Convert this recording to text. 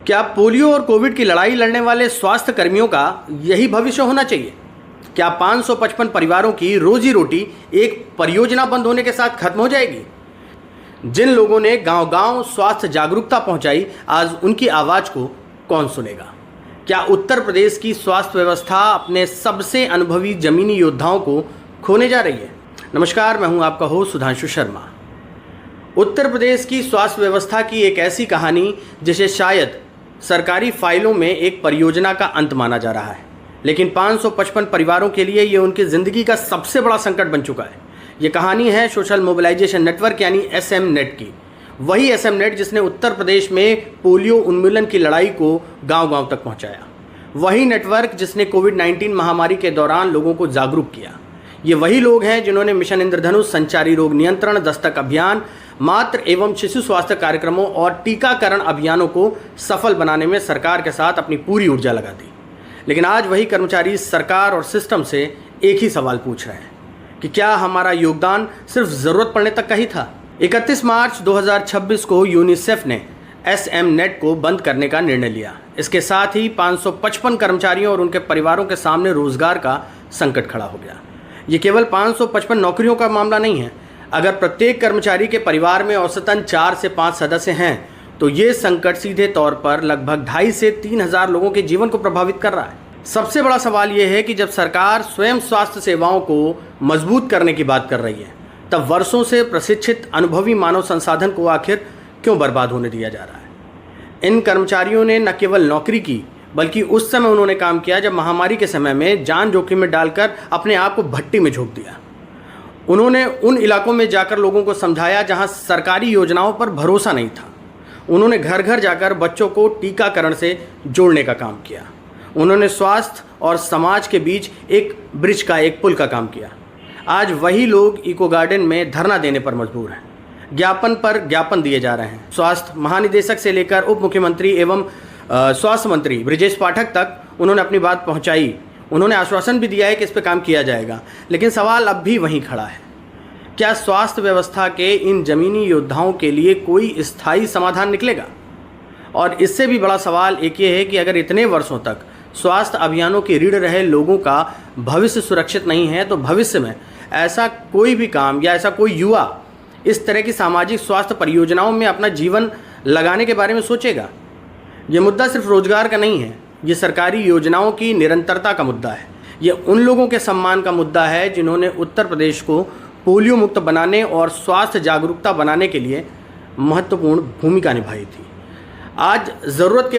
क्या पोलियो और कोविड की लड़ाई लड़ने वाले स्वास्थ्य कर्मियों का यही भविष्य होना चाहिए? क्या 555 परिवारों की रोजी रोटी एक परियोजना बंद होने के साथ खत्म हो जाएगी? जिन लोगों ने गांव-गांव स्वास्थ्य जागरूकता पहुंचाई, आज उनकी आवाज को कौन सुनेगा? क्या उत्तर प्रदेश की स्वास्थ्य व्यवस्था अपने सबसे अनुभवी जमीनी योद्धाओं को खोने जा रही है? नमस्कार, मैं हूं आपका होस्ट सुधांशु शर्मा। उत्तर प्रदेश की स्वास्थ्य व्यवस्था की एक ऐसी कहानी जिसे शायद सरकारी फाइलों में एक परियोजना का अंत माना जा रहा है, लेकिन 555 परिवारों के लिए ये उनकी ज़िंदगी का सबसे बड़ा संकट बन चुका है। ये कहानी है सोशल मोबिलाइजेशन नेटवर्क यानी SM नेट की। वही SM नेट जिसने उत्तर प्रदेश में पोलियो उन्मूलन की लड़ाई को गांव-गांव तक पहुंचाया। वही नेटवर्क जिसने कोविड-19 महामारी के दौरान लोगों को जागरूक किया। ये वही लोग हैं जिन्होंने मिशन इंद्रधनुष, संचारी रोग नियंत्रण, दस्तक अभियान, मातृ एवं शिशु स्वास्थ्य कार्यक्रमों और टीकाकरण अभियानों को सफल बनाने में सरकार के साथ अपनी पूरी ऊर्जा लगा दी। लेकिन आज वही कर्मचारी सरकार और सिस्टम से एक ही सवाल पूछ रहे हैं कि क्या हमारा योगदान सिर्फ ज़रूरत पड़ने तक का ही था? 31 मार्च 2026 को यूनिसेफ ने SM नेट को बंद करने का निर्णय लिया। इसके साथ ही 555 कर्मचारियों और उनके परिवारों के सामने रोजगार का संकट खड़ा हो गया। ये केवल 555 नौकरियों का मामला नहीं है। अगर प्रत्येक कर्मचारी के परिवार में औसतन 4 से 5 सदस्य हैं, तो ये संकट सीधे तौर पर लगभग 2,500 से 3,000 लोगों के जीवन को प्रभावित कर रहा है। सबसे बड़ा सवाल ये है कि जब सरकार स्वयं स्वास्थ्य सेवाओं को मजबूत करने की बात कर रही है, तब वर्षों से प्रशिक्षित अनुभवी मानव संसाधन को आखिर क्यों बर्बाद होने दिया जा रहा है? इन कर्मचारियों ने न केवल नौकरी की, बल्कि उस समय उन्होंने काम किया जब महामारी के समय में जान जोखिम में डालकर अपने आप को भट्टी में झोंक दिया। उन्होंने उन इलाकों में जाकर लोगों को समझाया जहां सरकारी योजनाओं पर भरोसा नहीं था। उन्होंने घर घर जाकर बच्चों को टीकाकरण से जोड़ने का काम किया। उन्होंने स्वास्थ्य और समाज के बीच एक ब्रिज का, एक पुल का काम किया। आज वही लोग इको गार्डन में धरना देने पर मजबूर हैं। ज्ञापन पर ज्ञापन दिए जा रहे हैं। स्वास्थ्य महानिदेशक से लेकर उप मुख्यमंत्री एवं स्वास्थ्य मंत्री ब्रिजेश पाठक तक उन्होंने अपनी बात पहुंचाई। उन्होंने आश्वासन भी दिया है कि इस पर काम किया जाएगा, लेकिन सवाल अब भी वहीं खड़ा है। क्या स्वास्थ्य व्यवस्था के इन जमीनी योद्धाओं के लिए कोई स्थायी समाधान निकलेगा? और इससे भी बड़ा सवाल एक ये है कि अगर इतने वर्षों तक स्वास्थ्य अभियानों की रीढ़ रहे लोगों का भविष्य सुरक्षित नहीं है, तो भविष्य में ऐसा कोई भी काम या ऐसा कोई युवा इस तरह की सामाजिक स्वास्थ्य परियोजनाओं में अपना जीवन लगाने के बारे में सोचेगा? ये मुद्दा सिर्फ रोजगार का नहीं है, ये सरकारी योजनाओं की निरंतरता का मुद्दा है। ये उन लोगों के सम्मान का मुद्दा है जिन्होंने उत्तर प्रदेश को पोलियो मुक्त बनाने और स्वास्थ्य जागरूकता बनाने के लिए महत्वपूर्ण भूमिका निभाई थी। आज ज़रूरत के